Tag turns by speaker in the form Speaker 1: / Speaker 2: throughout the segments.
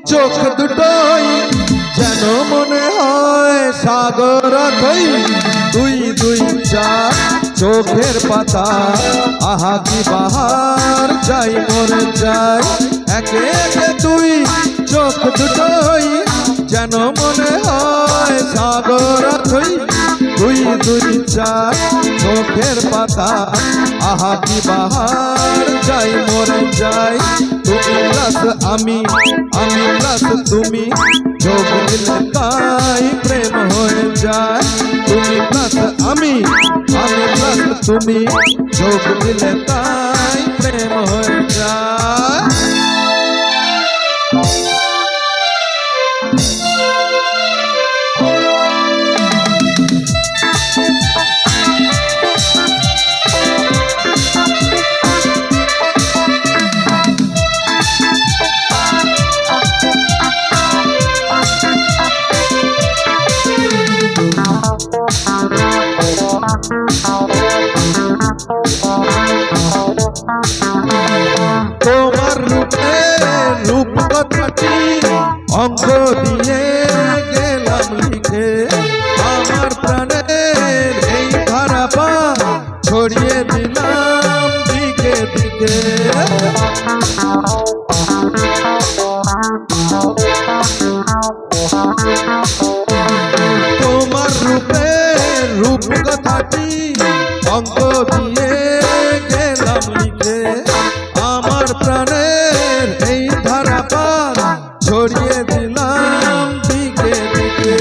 Speaker 1: চোখ দুটোই যেন মনে হয় সাগর থই দুই দুই চার চোখের পাতা আহা কি বাহার যাই মরে যাই একে একে দুই চোখ দুটোই যেন মনে হয় সাগর থই দুই দুই চার চোখের পাতা আহা কি বাহার যাই মরে যাই তুমি প্লাস আমি প্লাস তুমি যোগ দিলে তাই প্রেম হয়ে যায় তুমি প্লাস আমি প্লাস তুমি যোগ দিলে তাই প্রেম হয়ে যায় তোমার রূপে রূপ কথাটি অঙ্গ দিয়ে গেলাম লিখে আমার প্রাণের এই ধারাপা ছড়িয়ে দিলাম দিকে দিকে তোমার রূপে রূপ কথাটি অঙ্গ দিয়ে গেলাম লিখে আমার প্রাণের এই ধারাপাত ছড়িয়ে দিলাম দিকে দিকে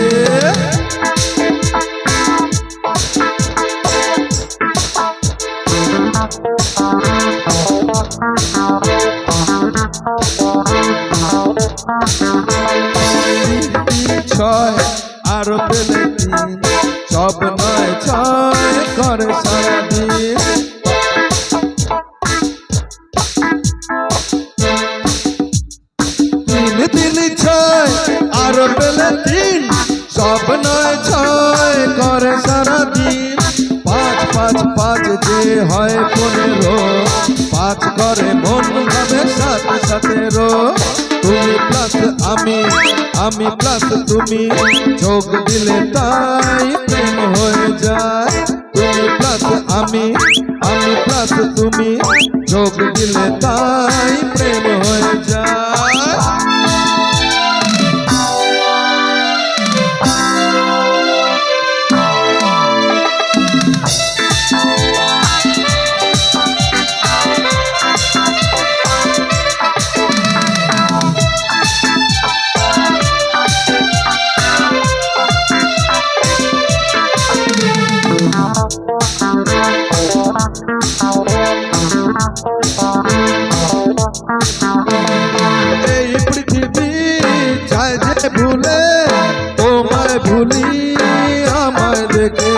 Speaker 1: ছয় আরো পেলে তিন সব নয় ছয় করে সারাদিন তিন ছয় আরো পেলে তিন সব নয় ছয় করে সারাদিন পাঁচ পাঁচ পাঁচ যে হয় 15 পাঁচ করে মন ভাবে সাথে সাথে তুমি প্লাস আমি প্লাস তুমি যোগ দিলে তাই প্রেম হয়ে যায় তুমি প্লাস আমি প্লাস তুমি যোগ দিলে তাই প্রেম হয়ে যায় এই পৃথিবী যায় যে ভুলে তোমায় ভুলি আমায় দেখে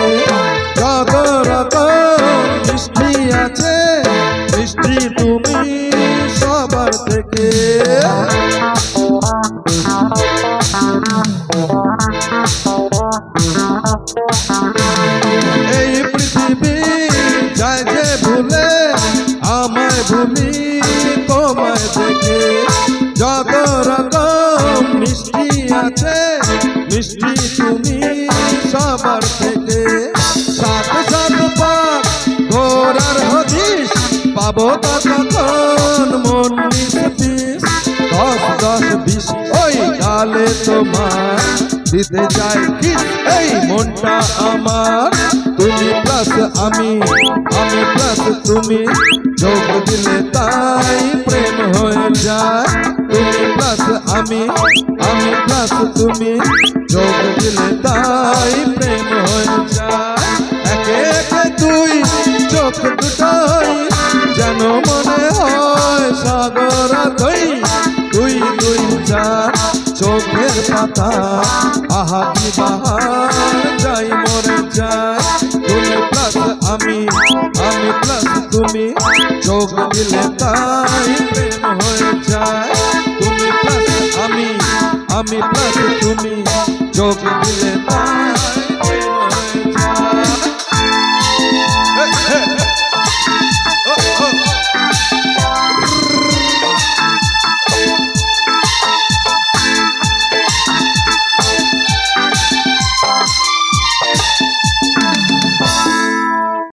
Speaker 1: যত রকম মিষ্টি আছে মিষ্টি তুমি সবার থেকে এই পৃথিবী যায় যে ভুলে আমায় ভুলি তোমায় দেখে যত রকম মিষ্টি আছে মিষ্টি তুমি সবার থেকে সাত সাত পাক ঘোরার হদিস পাবো তখন মন নিস 10 ওই গালে তোমার দিতে চাই কিস এই মনটা আমার তুমি প্লাস আমি প্লাস তুমি যোগ দিলে তাই প্রেম হয়ে যায় তুমি প্লাস আমি প্লাস তুমি যোগ দিলে তাই প্রেম হয়ে যায় একে একে দুই চোখ দুটোই যেন মনে হয় সাগর থই দুই দুই চার চোখের পাতা আহা কি বাহার যাই মরে যায় তুমি প্লাস আমি প্লাস তুমি যোগ দিলে তাই প্রেম হয়ে যায় তুমি প্লাস আমি প্লাস তুমি যোগ দিলে তাই